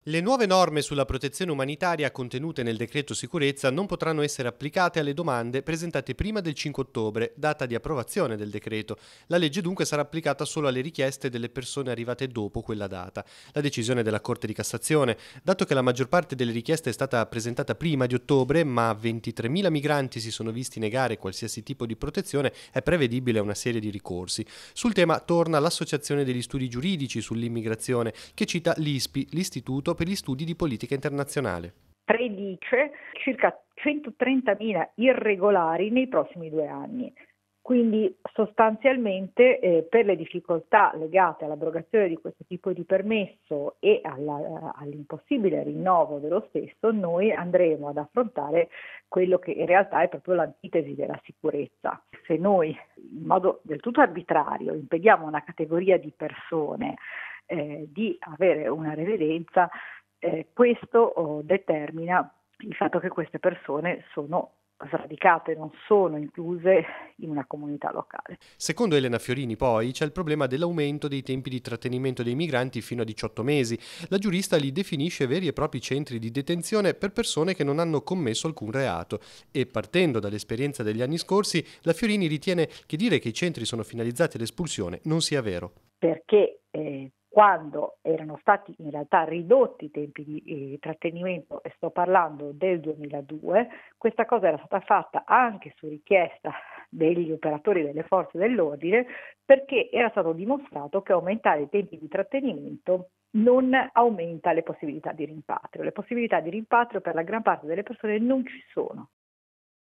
Le nuove norme sulla protezione umanitaria contenute nel decreto sicurezza non potranno essere applicate alle domande presentate prima del 5 ottobre, data di approvazione del decreto. La legge dunque sarà applicata solo alle richieste delle persone arrivate dopo quella data. La decisione della Corte di Cassazione, dato che la maggior parte delle richieste è stata presentata prima di ottobre, ma 23.000 migranti si sono visti negare qualsiasi tipo di protezione, è prevedibile una serie di ricorsi. Sul tema torna l'Associazione degli Studi Giuridici sull'immigrazione, che cita l'ISPI, l'Istituto per gli Studi di Politica Internazionale. Predice circa 130.000 irregolari nei prossimi 2 anni. Quindi sostanzialmente per le difficoltà legate all'abrogazione di questo tipo di permesso e all'impossibile rinnovo dello stesso, noi andremo ad affrontare quello che in realtà è proprio l'antitesi della sicurezza. Se noi in modo del tutto arbitrario impediamo a una categoria di persone di avere una residenza, questo determina il fatto che queste persone sono sradicate, non sono incluse in una comunità locale. Secondo Elena Fiorini, poi, c'è il problema dell'aumento dei tempi di trattenimento dei migranti fino a 18 mesi. La giurista li definisce veri e propri centri di detenzione per persone che non hanno commesso alcun reato e, partendo dall'esperienza degli anni scorsi, la Fiorini ritiene che dire che i centri sono finalizzati all'espulsione non sia vero. Perché quando erano stati in realtà ridotti i tempi di trattenimento, e sto parlando del 2002, questa cosa era stata fatta anche su richiesta degli operatori delle forze dell'ordine, perché era stato dimostrato che aumentare i tempi di trattenimento non aumenta le possibilità di rimpatrio. Le possibilità di rimpatrio per la gran parte delle persone non ci sono.